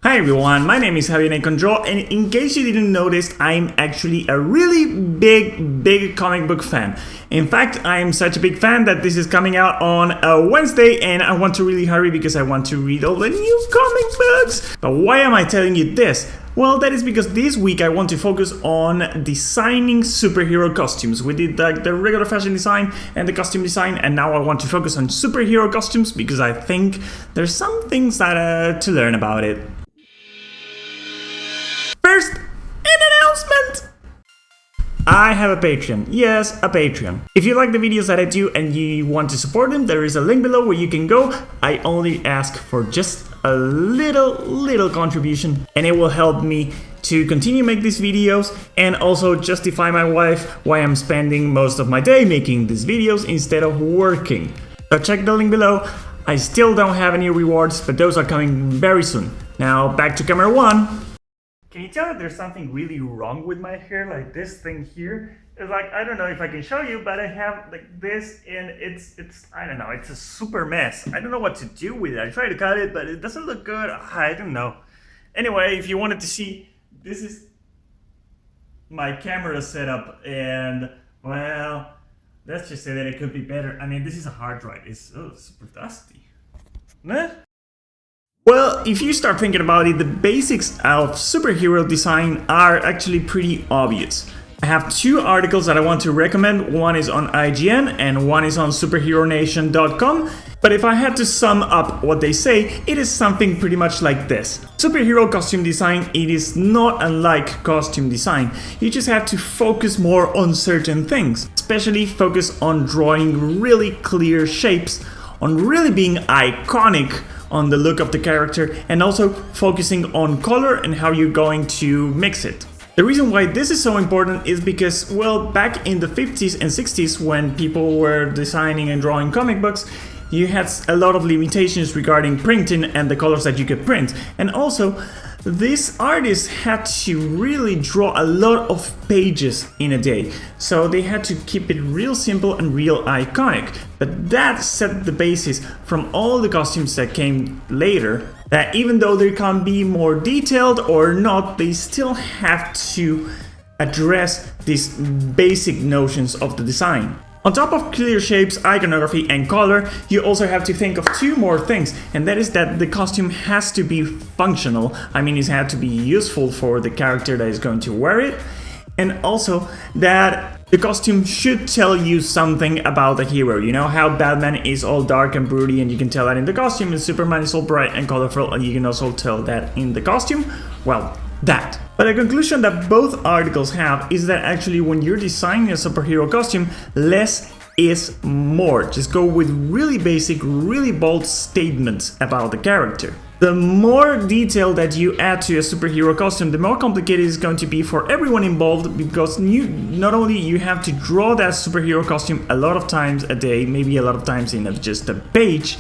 Hi everyone, my name is Javi and in case you didn't notice, I'm actually a really big comic book fan. In fact, I'm such a big fan that this is coming out on a Wednesday and I want to really hurry because I want to read all the new comic books. But why am I telling you this? Well, that is because this week I want to focus on designing superhero costumes. We did the regular fashion design and the costume design, and now I want to focus on superhero costumes because I think there's some things that to learn about it. First, an announcement! I have a Patreon. Yes, a Patreon. If you like the videos that I do and you want to support them, there is a link below where you can go. I only ask for just a little contribution and it will help me to continue make these videos and also justify my wife why I'm spending most of my day making these videos instead of working. So check the link below. I still don't have any rewards, but those are coming very soon. Now back to camera one. Can you tell that there's something really wrong with my hair? Like this thing here is like, I don't know if I can show you, but I have like this and it's I don't know, it's a super mess. I don't know what to do with it. I tried to cut it, but it doesn't look good. I don't know. Anyway, if you wanted to see, this is my camera setup and well, let's just say that it could be better. I mean, this is a hard drive. It's super dusty. Nah? Well, if you start thinking about it, the basics of superhero design are actually pretty obvious. I have two articles that I want to recommend. One is on IGN and one is on superheronation.com. But if I had to sum up what they say, it is something pretty much like this. Superhero costume design, it is not unlike costume design. You just have to focus more on certain things, especially focus on drawing really clear shapes, on really being iconic on the look of the character, and also focusing on color and how you're going to mix it. The reason why this is so important is because, well, back in the 50s and 60s when people were designing and drawing comic books, you had a lot of limitations regarding printing and the colors that you could print. And also, these artists had to really draw a lot of pages in a day. So they had to keep it real simple and real iconic. But that set the basis from all the costumes that came later, that even though they can be more detailed or not, they still have to address these basic notions of the design. On top of clear shapes, iconography and color, you also have to think of two more things, and that is that the costume has to be functional. I mean, it has to be useful for the character that is going to wear it, and also that the costume should tell you something about the hero. You know how Batman is all dark and broody and you can tell that in the costume, and Superman is all bright and colorful and you can also tell that in the costume? Well, that. But the conclusion that both articles have is that actually when you're designing a superhero costume, less is more. Just go with really basic, really bold statements about the character. The more detail that you add to a superhero costume, the more complicated it's going to be for everyone involved, because not only you have to draw that superhero costume a lot of times a day, maybe a lot of times in just a page,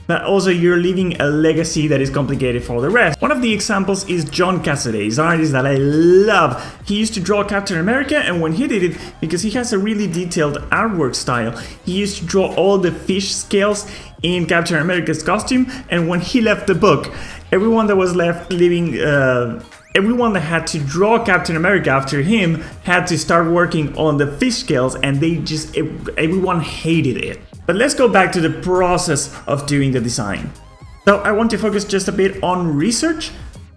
but also you're leaving a legacy that is complicated for the rest. One of the examples is John Cassaday, an artist that I love. He used to draw Captain America, and when he did it, because he has a really detailed artwork style, he used to draw all the fish scales in Captain America's costume, and when he left the book, everyone that was left living, everyone that had to draw Captain America after him had to start working on the fish scales, and everyone hated it. But let's go back to the process of doing the design. So I want to focus just a bit on research.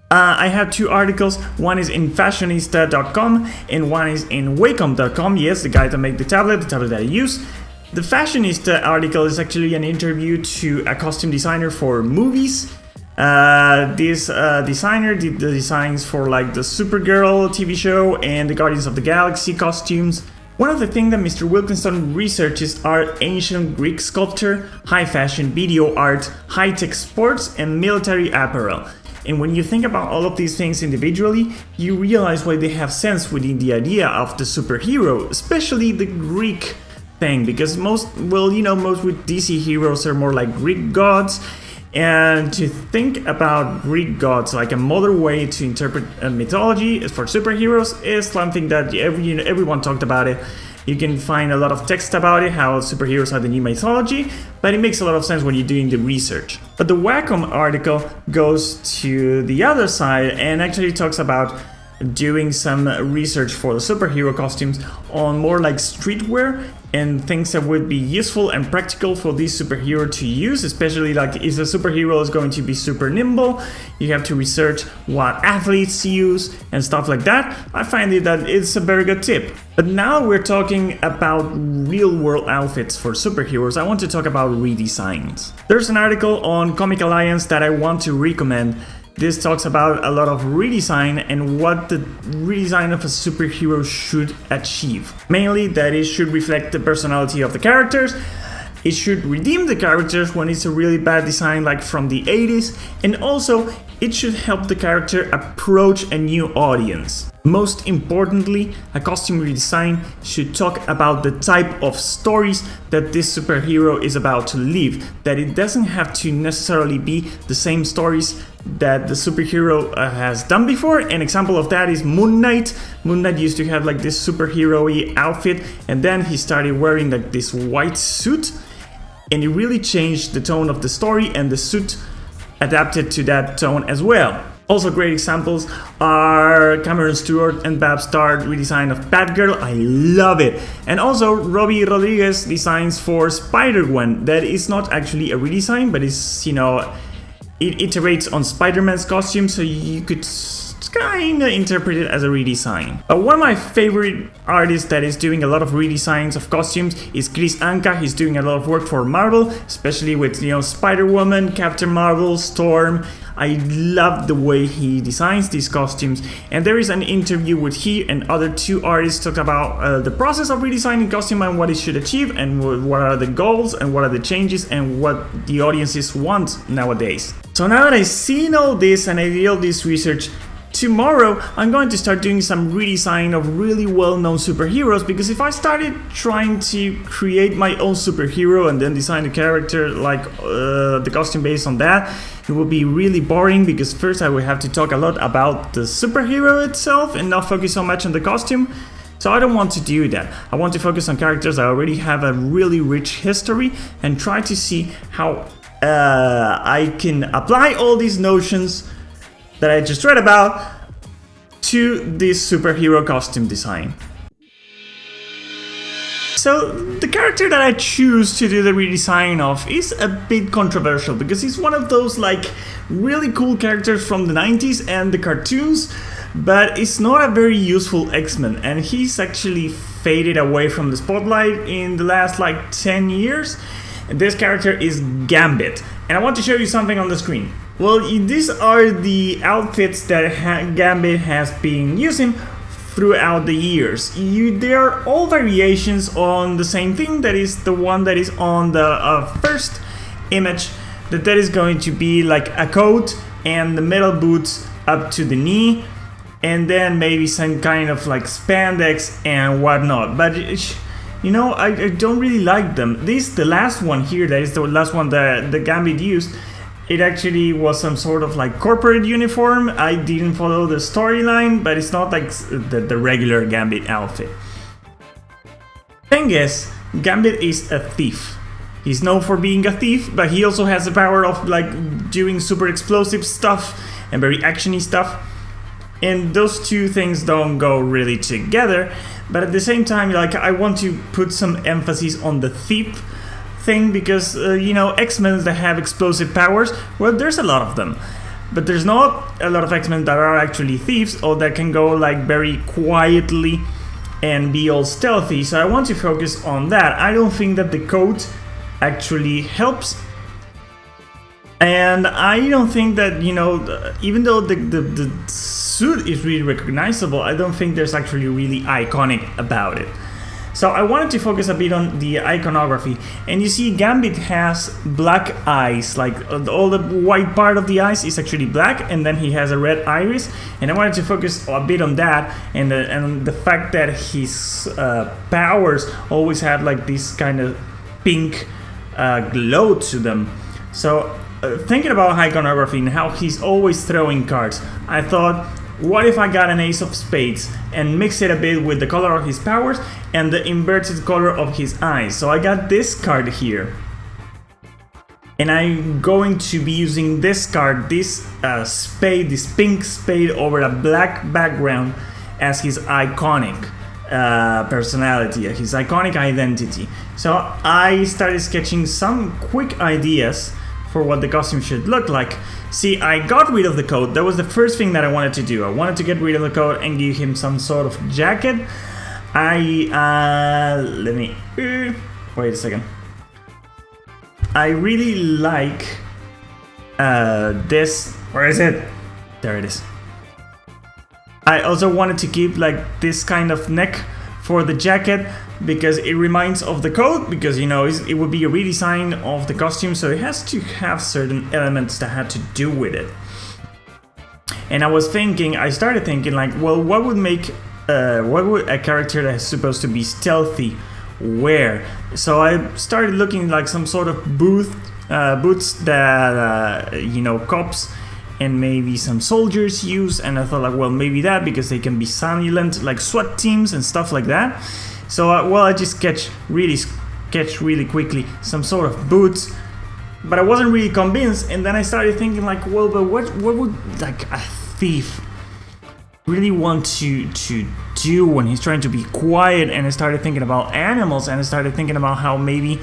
I have two articles. One is in fashionista.com and one is in wacom.com. Yes, the guy that made the tablet that I use. The Fashionista article is actually an interview to a costume designer for movies. This designer did the designs for like the Supergirl TV show and the Guardians of the Galaxy costumes. One of the things that Mr. Wilkinson researches are ancient Greek sculpture, high fashion video art, high-tech sports, and military apparel. And when you think about all of these things individually, you realize why they have sense within the idea of the superhero, especially the Greek thing, because most with DC heroes are more like Greek gods. And to think about Greek gods like a modern way to interpret a mythology for superheroes is something that everyone talked about it. You can find a lot of text about it, how superheroes are the new mythology, but it makes a lot of sense when you're doing the research. But the Wacom article goes to the other side and actually talks about doing some research for the superhero costumes on more like streetwear and things that would be useful and practical for this superhero to use, especially like if the superhero is going to be super nimble, you have to research what athletes use and stuff like that. I find that it's a very good tip. But now we're talking about real world outfits for superheroes. I want to talk about redesigns. There's an article on Comic Alliance that I want to recommend. This talks about a lot of redesign and what the redesign of a superhero should achieve. Mainly that it should reflect the personality of the characters, it should redeem the characters when it's a really bad design like from the 80s, and also it should help the character approach a new audience. Most importantly, a costume redesign should talk about the type of stories that this superhero is about to live, that it doesn't have to necessarily be the same stories that the superhero has done before. An example of that is Moon Knight. Moon Knight used to have like this superhero-y outfit, and then he started wearing like this white suit, and it really changed the tone of the story, and the suit adapted to that tone as well. Also great examples are Cameron Stewart and Babs Starr redesign of Batgirl. I love it. And also Robbie Rodriguez designs for Spider-Gwen. That is not actually a redesign, but it's, you know, it iterates on Spider-Man's costume, so you could kinda interpret it as a redesign. One of my favorite artists that is doing a lot of redesigns of costumes is Chris Anka. He's doing a lot of work for Marvel, especially with, you know, Spider-Woman, Captain Marvel, Storm. I love the way he designs these costumes, and there is an interview with he and other two artists talk about the process of redesigning costume and what it should achieve, and what are the goals and what are the changes and what the audiences want nowadays. So now that I've seen all this and I did all this research, tomorrow I'm going to start doing some redesign of really well-known superheroes, because if I started trying to create my own superhero and then design a character like the costume based on that, it would be really boring, because first I would have to talk a lot about the superhero itself and not focus so much on the costume. So I don't want to do that. I want to focus on characters that already have a really rich history and try to see how I can apply all these notions that I just read about to this superhero costume design. So the character that I choose to do the redesign of is a bit controversial, because he's one of those like really cool characters from the 90s and the cartoons, but it's not a very useful X-Men, and he's actually faded away from the spotlight in the last like 10 years. And this character is Gambit, and I want to show you something on the screen. Well, these are the outfits that Gambit has been using throughout the years. They are all variations on the same thing. That is the one that is on the first image, that is going to be like a coat and the metal boots up to the knee, and then maybe some kind of like spandex and whatnot. But you know, I don't really like them. The last one here, that is the last one that the Gambit used, it actually was some sort of like corporate uniform. I didn't follow the storyline, but it's not like the regular Gambit outfit. Thing is, Gambit is a thief. He's known for being a thief, but he also has the power of like doing super explosive stuff and very actiony stuff. And those two things don't go really together. But at the same time, like, I want to put some emphasis on the thief thing, because you know, X-Men that have explosive powers, well, there's a lot of them, but there's not a lot of X-Men that are actually thieves or that can go like very quietly and be all stealthy. So I want to focus on that. I don't think that the coat actually helps, and I don't think that, you know, even though the suit is really recognizable, I don't think there's actually really iconic about it. So I wanted to focus a bit on the iconography, and you see Gambit has black eyes, like all the white part of the eyes is actually black, and then he has a red iris, and I wanted to focus a bit on that, and the fact that his powers always have like this kind of pink glow to them. So thinking about iconography and how he's always throwing cards, I thought, what if I got an ace of spades and mix it a bit with the color of his powers and the inverted color of his eyes? So I got this card here. And I'm going to be using this card, this spade, this pink spade over a black background as his iconic personality, his iconic identity. So I started sketching some quick ideas for what the costume should look like. See, I got rid of the coat. That was the first thing that I wanted to do. I wanted to get rid of the coat and give him some sort of jacket. Let me wait a second. I really like this. Where is it? There it is. I also wanted to keep like this kind of neck for the jacket because it reminds of the coat, because you know it would be a redesign of the costume, so it has to have certain elements that had to do with it. And I started thinking like, well, what would a character that's supposed to be stealthy wear? So I started looking like some sort of boots that you know, cops and maybe some soldiers use, and I thought like, well, maybe that, because they can be silent like SWAT teams and stuff like that. So I just sketched really quickly some sort of boots, but I wasn't really convinced. And then I started thinking like, well, but what would like a thief really want to do when he's trying to be quiet? And I started thinking about animals, and I started thinking about how maybe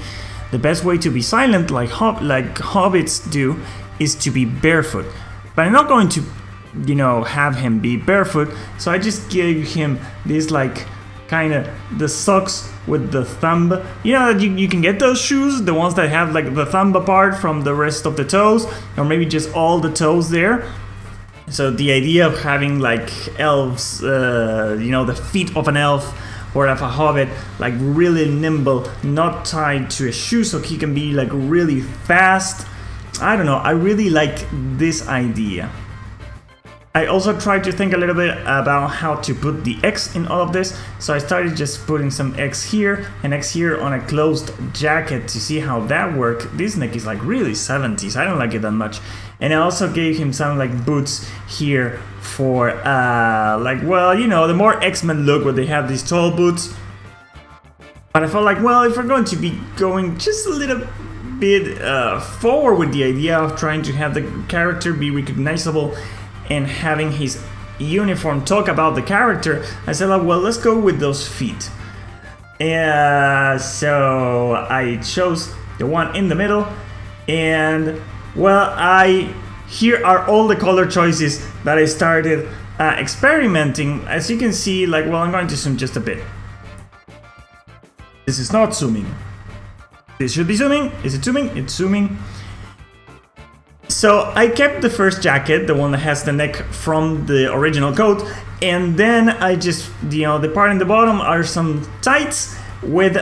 the best way to be silent, like hobbits do, is to be barefoot. But I'm not going to, you know, have him be barefoot. So I just gave him this like kind of the socks with the thumb. You know, you can get those shoes, the ones that have like the thumb apart from the rest of the toes, or maybe just all the toes there. So the idea of having like elves, you know, the feet of an elf or of a hobbit, like really nimble, not tied to a shoe, so he can be like really fast. I don't know, I really like this idea. I also tried to think a little bit about how to put the X in all of this, so I started just putting some X here and X here on a closed jacket to see how that worked. This neck is like really 70s, I don't like it that much. And I also gave him some like boots here for like, well, you know, the more X-Men look where they have these tall boots. But I felt like, well, if we're going to be going just a little bit forward with the idea of trying to have the character be recognizable and having his uniform talk about the character, I said, like, well, let's go with those feet. So I chose the one in the middle, and well, here are all the color choices that I started experimenting. As you can see, like, well, I'm going to zoom just a bit. This is not zooming. This should be zooming. Is it zooming? It's zooming. So I kept the first jacket, the one that has the neck from the original coat, and then I just, you know, the part in the bottom are some tights with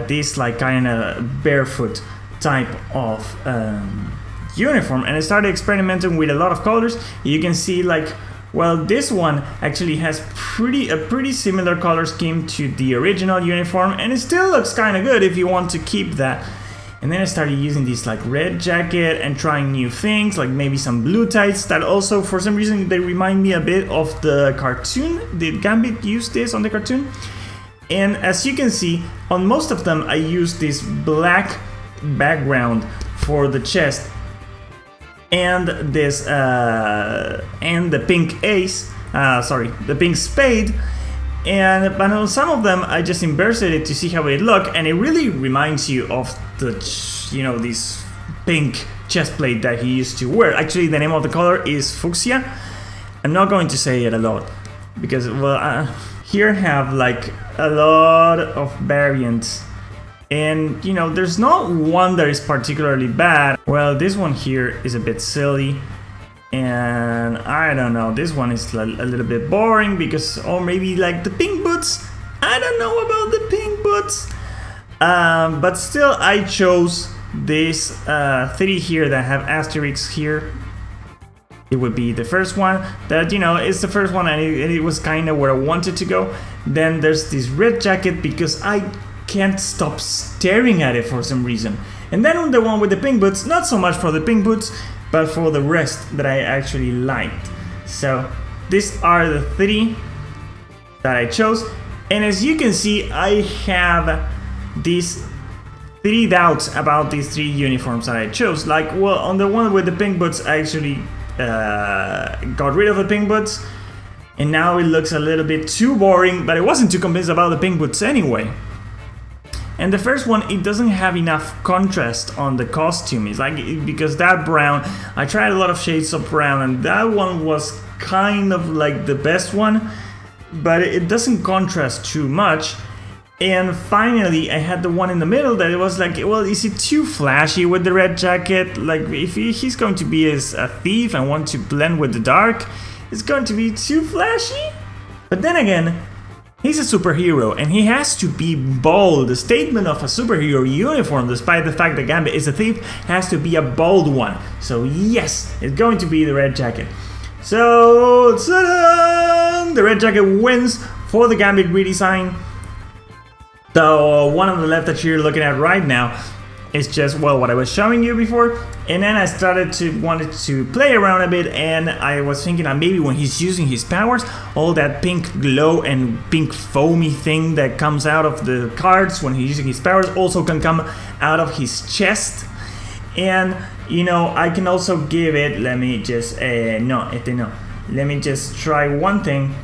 this like kind of barefoot type of uniform. And I started experimenting with a lot of colors. You can see like, well, this one actually has a pretty similar color scheme to the original uniform, and it still looks kind of good if you want to keep that. And then I started using this like red jacket and trying new things, like maybe some blue tights that also, for some reason, they remind me a bit of the cartoon. Did Gambit use this on the cartoon? And as you can see, on most of them, I used this black background for the chest and this and the pink ace, the pink spade. But on some of them, I just inverted it to see how it looked, and it really reminds you of the, you know, this pink chest plate that he used to wear. Actually, the name of the color is fuchsia. I'm not going to say it a lot because, well, here have like a lot of variants, and you know, there's not one that is particularly bad. Well, this one here is a bit silly. And I don't know, this one is a little bit boring because, or maybe like the pink boots. I don't know about the pink boots. But still, I chose this 3 here that have asterisks here. It would be the first one that, you know, it's the first one, and it was kind of where I wanted to go. Then there's this red jacket because I can't stop staring at it for some reason. And then the one with the pink boots, not so much for the pink boots, but for the rest that I actually liked. So these are the 3 that I chose. And as you can see, I have these 3 doubts about these 3 uniforms that I chose. Like, well, on the one with the pink boots, I actually got rid of the pink boots. And now it looks a little bit too boring, but I wasn't too convinced about the pink boots anyway. And the first one, it doesn't have enough contrast on the costume. It's like, because that brown, I tried a lot of shades of brown, and that one was kind of like the best one, but it doesn't contrast too much. And finally, I had the one in the middle that it was like, well, is it too flashy with the red jacket? Like, if he's going to be a thief and want to blend with the dark, it's going to be too flashy. But then again, he's a superhero and he has to be bold. The statement of a superhero uniform, despite the fact that Gambit is a thief, has to be a bold one. So yes, it's going to be the red jacket. So, ta-da! The red jacket wins for the Gambit redesign. The one on the left that you're looking at right now is just, well, what I was showing you before. And then I wanted to play around a bit, and I was thinking that maybe when he's using his powers, all that pink glow and pink foamy thing that comes out of the cards when he's using his powers also can come out of his chest. And, you know, I can also give it, let me just, let me just try one thing.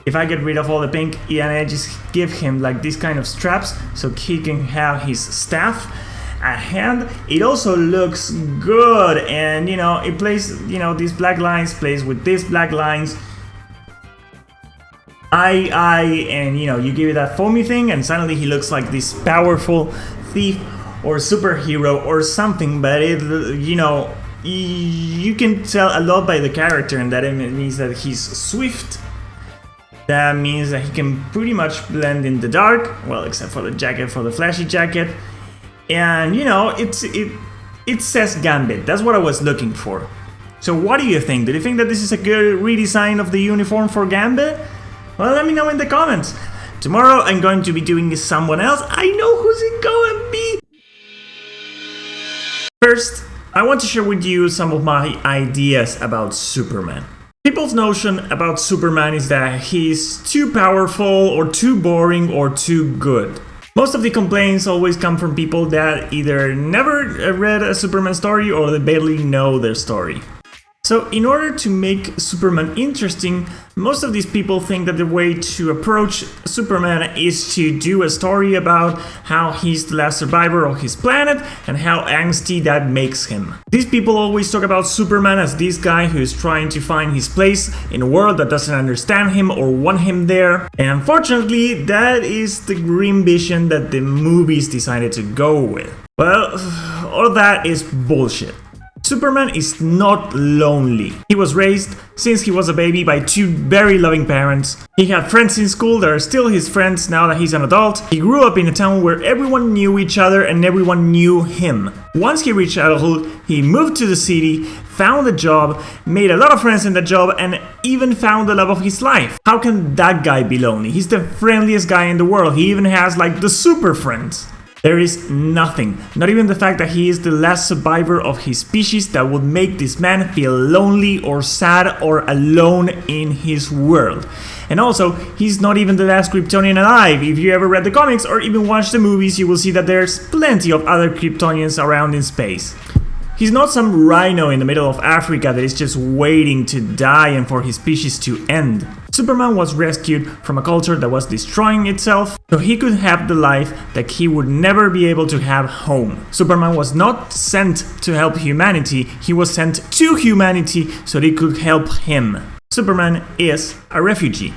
If I get rid of all the pink, and I just give him like these kind of straps so he can have his staff at hand, it also looks good. And you know, it plays, you know, these black lines plays with these black lines. And you know, you give it that foamy thing and suddenly he looks like this powerful thief or superhero or something. But it, you know, you can tell a lot by the character, and that it means that he's swift. That means that he can pretty much blend in the dark, well, except for the jacket, for the flashy jacket. And you know, it says Gambit. That's what I was looking for. So what do you think? Do you think that this is a good redesign of the uniform for Gambit? Well, let me know in the comments. Tomorrow I'm going to be doing someone else. I know who's it going to be. First, I want to share with you some of my ideas about Superman. People's notion about Superman is that he's too powerful or too boring or too good. Most of the complaints always come from people that either never read a Superman story or they barely know their story. So in order to make Superman interesting, most of these people think that the way to approach Superman is to do a story about how he's the last survivor of his planet and how angsty that makes him. These people always talk about Superman as this guy who is trying to find his place in a world that doesn't understand him or want him there. And unfortunately, that is the grim vision that the movies decided to go with. Well, all that is bullshit. Superman is not lonely. He was raised since he was a baby by 2 very loving parents. He had friends in school that are still his friends now that he's an adult. He grew up in a town where everyone knew each other and everyone knew him. Once he reached adulthood, he moved to the city, found a job, made a lot of friends in the job, and even found the love of his life. How can that guy be lonely? He's the friendliest guy in the world. He even has like the super friends. There is nothing, not even the fact that he is the last survivor of his species, that would make this man feel lonely or sad or alone in his world. And also, he's not even the last Kryptonian alive. If you ever read the comics or even watched the movies, you will see that there's plenty of other Kryptonians around in space. He's not some rhino in the middle of Africa that is just waiting to die and for his species to end. Superman was rescued from a culture that was destroying itself, so he could have the life that he would never be able to have home. Superman was not sent to help humanity, he was sent to humanity so they could help him. Superman is a refugee,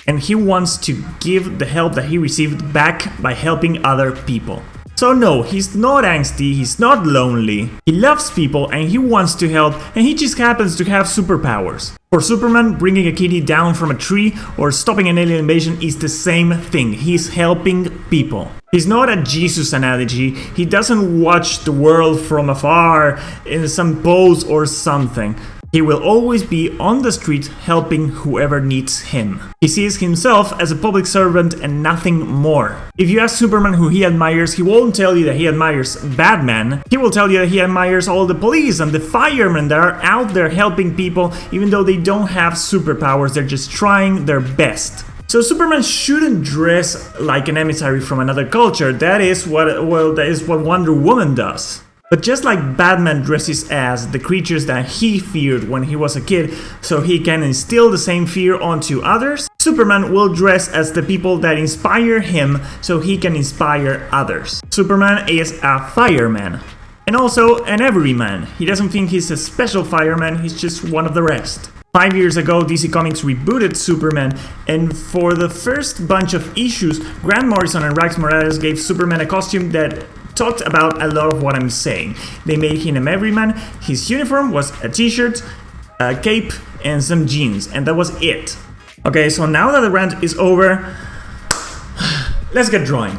and he wants to give the help that he received back by helping other people. So no, he's not angsty, he's not lonely, he loves people and he wants to help, and he just happens to have superpowers. For Superman, bringing a kitty down from a tree or stopping an alien invasion is the same thing, he's helping people. He's not a Jesus analogy, he doesn't watch the world from afar in some pose or something. He will always be on the street helping whoever needs him. He sees himself as a public servant and nothing more. If you ask Superman who he admires, he won't tell you that he admires Batman. He will tell you that he admires all the police and the firemen that are out there helping people, even though they don't have superpowers, they're just trying their best. So Superman shouldn't dress like an emissary from another culture. That is what Wonder Woman does. But just like Batman dresses as the creatures that he feared when he was a kid so he can instill the same fear onto others, Superman will dress as the people that inspire him so he can inspire others. Superman is a fireman. And also an everyman. He doesn't think he's a special fireman, he's just one of the rest. 5 years ago, DC Comics rebooted Superman, and for the first bunch of issues, Grant Morrison and Rex Morales gave Superman a costume that talked about a lot of what I'm saying. They made him an everyman. His uniform was a t-shirt, a cape, and some jeans, and that was it. Okay, so now that the rant is over, let's get drawing.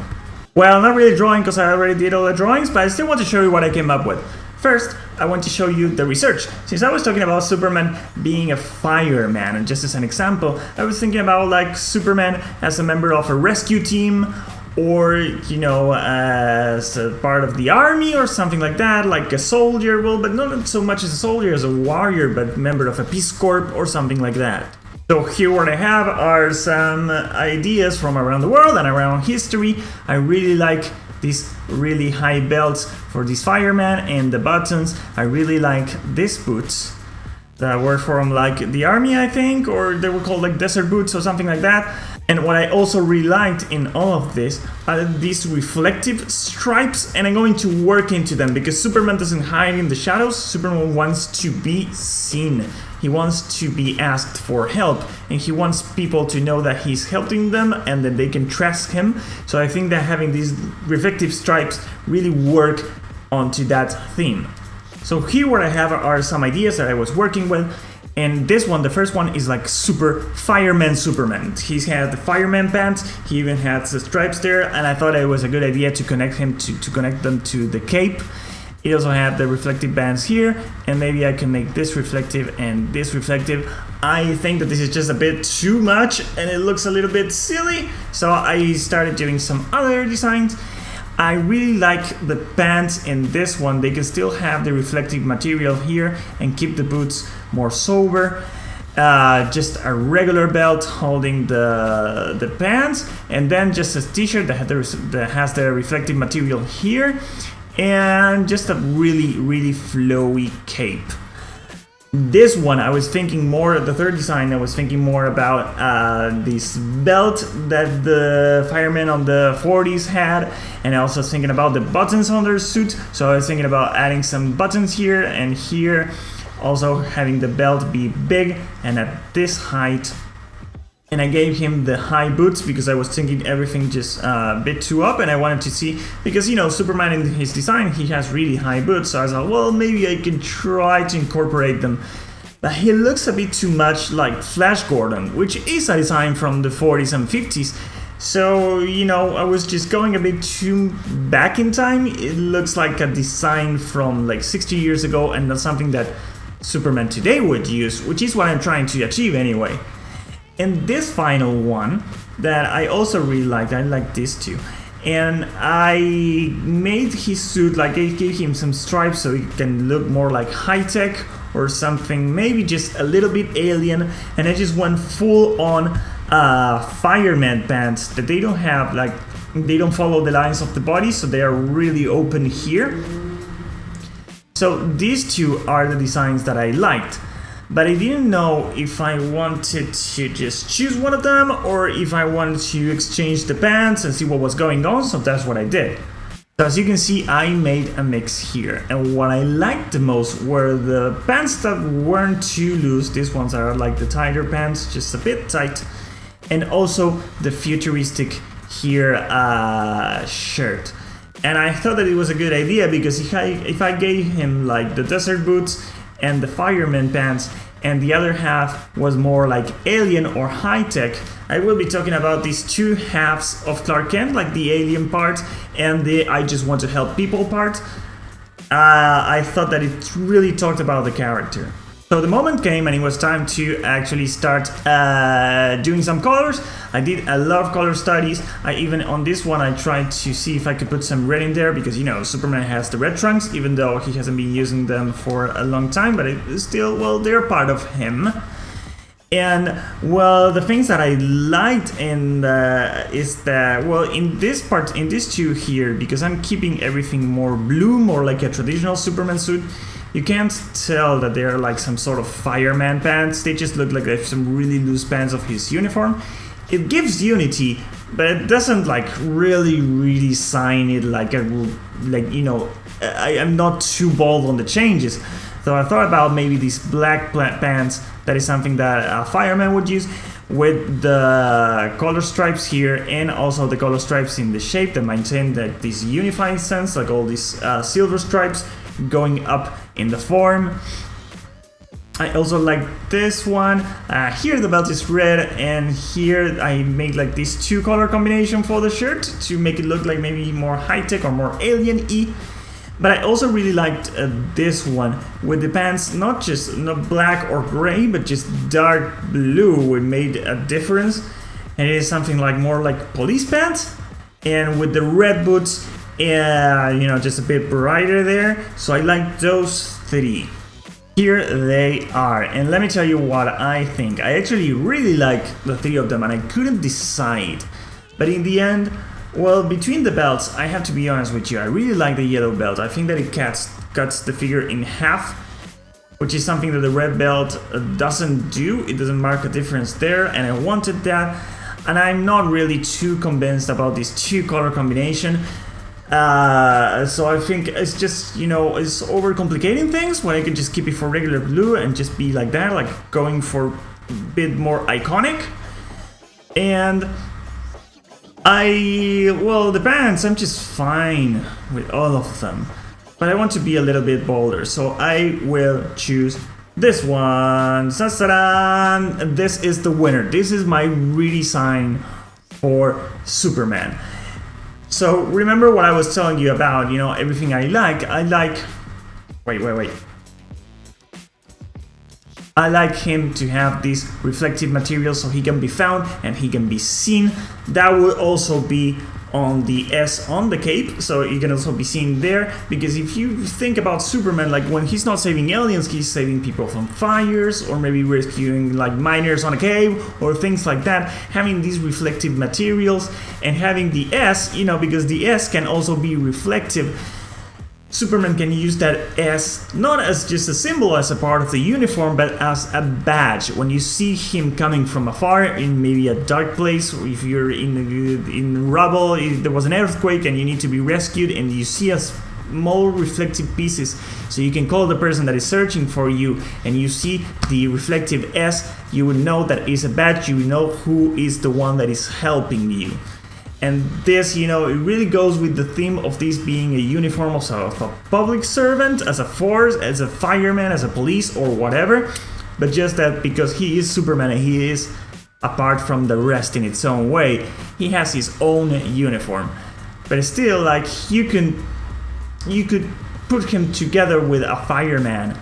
Well, not really drawing because I already did all the drawings, but I still want to show you what I came up with. First, I want to show you the research. Since I was talking about Superman being a fireman, and just as an example, I was thinking about like Superman as a member of a rescue team, or, you know, as a part of the army or something like that, like a soldier, well, but not so much as a soldier, as a warrior, but member of a Peace Corps or something like that. So here what I have are some ideas from around the world and around history. I really like these really high belts for these firemen and the buttons. I really like these boots that were from like the army, I think, or they were called like desert boots or something like that. And what I also really liked in all of this are these reflective stripes, and I'm going to work into them because Superman doesn't hide in the shadows. Superman wants to be seen. He wants to be asked for help, and he wants people to know that he's helping them and that they can trust him. So I think that having these reflective stripes really work onto that theme. So here what I have are some ideas that I was working with. And this one, the first one, is like super fireman Superman. He's had the fireman pants, he even had the stripes there, and I thought it was a good idea to connect him to connect them to the cape. He also had the reflective bands here, and maybe I can make this reflective and this reflective. I think that this is just a bit too much and it looks a little bit silly, so I started doing some other designs. I really like the pants in this one. They can still have the reflective material here and keep the boots more sober. Just a regular belt holding the pants, and then just a t-shirt that has the reflective material here, and just a really flowy cape. This one, I was thinking more, the third design, I was thinking more about this belt that the firemen on the 40s had, and I also was thinking about the buttons on their suit, so I was thinking about adding some buttons here and here, also having the belt be big and at this height. And I gave him the high boots because I was thinking everything just a bit too up, and I wanted to see, because, you know, Superman in his design, he has really high boots, so I was like, well, maybe I can try to incorporate them. But he looks a bit too much like Flash Gordon, which is a design from the 40s and 50s. So, you know, I was just going a bit too back in time. It looks like a design from like 60 years ago and not something that Superman today would use, which is what I'm trying to achieve anyway. And this final one that I also really liked, I like this too. And I made his suit, like I gave him some stripes so it can look more like high-tech or something, maybe just a little bit alien. And I just went full on fireman pants that they don't have, like, they don't follow the lines of the body, so they are really open here. So these two are the designs that I liked. But I didn't know if I wanted to just choose one of them or if I wanted to exchange the pants and see what was going on, so that's what I did. So as you can see, I made a mix here, and what I liked the most were the pants that weren't too loose. These ones are like the tighter pants, just a bit tight, and also the futuristic here shirt. And I thought that it was a good idea because if I gave him like the desert boots and the fireman pants, and the other half was more like alien or high-tech, I will be talking about these two halves of Clark Kent, like the alien part and the I just want to help people part. I thought that it really talked about the character. So the moment came and it was time to actually start doing some colors. I did a lot of color studies. I even on this one I tried to see if I could put some red in there because you know Superman has the red trunks even though he hasn't been using them for a long time, but it is still, well, they're part of him. And well, the things that I liked in is that, well, in this part, in these two here, because I'm keeping everything more blue, more like a traditional Superman suit, you can't tell that they're like some sort of fireman pants. They just look like there's some really loose pants of his uniform. It gives unity, but it doesn't like really sign it like you know, I'm not too bold on the changes. So I thought about maybe these black pants. That is something that a fireman would use, with the color stripes here and also the color stripes in the shape that maintain like this unifying sense, like all these silver stripes going up in the form. I also like this one. Here the belt is red, and here I made like this two color combination for the shirt to make it look like maybe more high-tech or more alien-y. But I also really liked this one with the pants, not black or gray, but just dark blue. It made a difference, and it is something like more like police pants, and with the red boots, you know, just a bit brighter there. So I like those three. Here they are, and let me tell you what I think. I actually really like the three of them, and I couldn't decide. But in the end, well, between the belts, I have to be honest with you, I really like the yellow belt. I think that it cuts the figure in half, which is something that the red belt doesn't do. It doesn't mark a difference there, and I wanted that. And I'm not really too convinced about this two color combination. So I think it's just, you know, it's overcomplicating things when I can just keep it for regular blue and just be like that, like going for a bit more iconic. And well, the pants, I'm just fine with all of them, but I want to be a little bit bolder, so I will choose this one. Ta-da! This is the winner. This is my redesign for Superman. So remember what I was telling you about, you know, everything I like. Wait. I like him to have this reflective material so he can be found and he can be seen. That will also be on the S on the cape, so he can also be seen there, because if you think about Superman, like when he's not saving aliens, he's saving people from fires, or maybe rescuing like miners on a cave, or things like that. Having these reflective materials and having the S, you know, because the S can also be reflective, Superman can use that S not as just a symbol, as a part of the uniform, but as a badge. When you see him coming from afar in maybe a dark place, or if you're in rubble, if there was an earthquake and you need to be rescued, and you see a small reflective pieces, so you can call the person that is searching for you, and you see the reflective S, you will know that it's a badge. You will know who is the one that is helping you. And this, you know, it really goes with the theme of this being a uniform of a public servant, as a force, as a fireman, as a police, or whatever. But just that because he is Superman and he is apart from the rest in its own way, he has his own uniform. But still, like, you could put him together with a fireman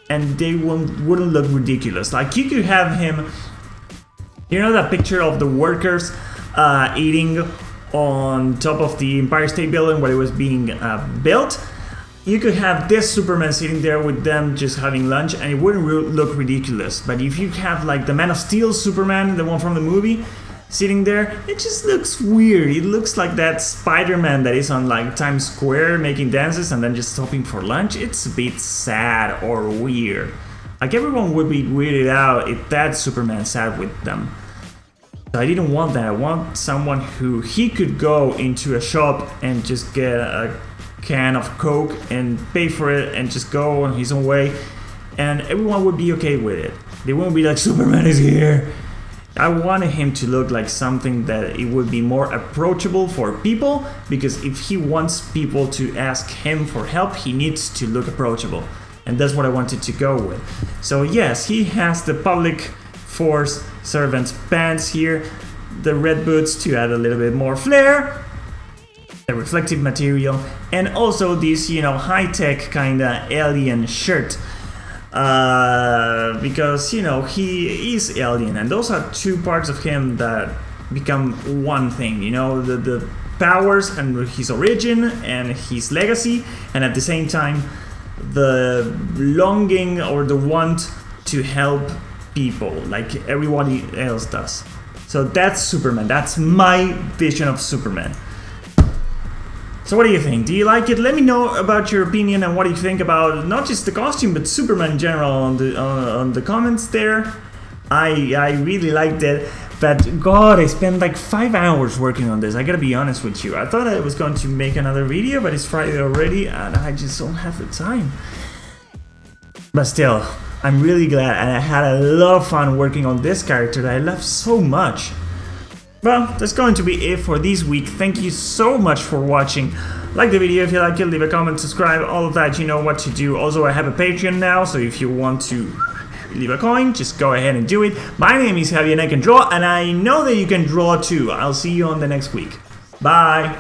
and they wouldn't look ridiculous. Like, you could have him, you know, that picture of the workers eating on top of the Empire State Building where it was being built. You could have this Superman sitting there with them just having lunch, and it wouldn't look ridiculous. But if you have like the Man of Steel Superman, the one from the movie, sitting there, it just looks weird. It looks like that Spider-Man that is on like Times Square making dances and then just stopping for lunch. It's a bit sad or weird. Like, everyone would be weirded out if that Superman sat with them. So I didn't want that. I want someone who he could go into a shop and just get a can of Coke and pay for it and just go on his own way, and everyone would be okay with it. They wouldn't be like, Superman is here. I wanted him to look like something that it would be more approachable for people, because if he wants people to ask him for help, he needs to look approachable. And that's what I wanted to go with. So yes, he has the public force servant's pants here, the red boots to add a little bit more flair, the reflective material, and also this, you know, high-tech kinda alien shirt. because, you know, he is alien, and those are two parts of him that become one thing, you know, the powers and his origin and his legacy, and at the same time the longing or the want to help people like everybody else does. So that's Superman. That's my vision of Superman. So what do you think? Do you like it? Let me know about your opinion and what you think about not just the costume but Superman in general on the comments there. I really liked it, but God, I spent like 5 hours working on this. I gotta be honest with you. I thought I was going to make another video, but it's Friday already and I just don't have the time. But still, I'm really glad, and I had a lot of fun working on this character that I love so much. Well, that's going to be it for this week. Thank you so much for watching. Like the video if you like it, leave a comment, subscribe, all of that, you know what to do. Also, I have a Patreon now, so if you want to leave a coin, just go ahead and do it. My name is Javi and I can draw, and I know that you can draw too. I'll see you on the next week. Bye!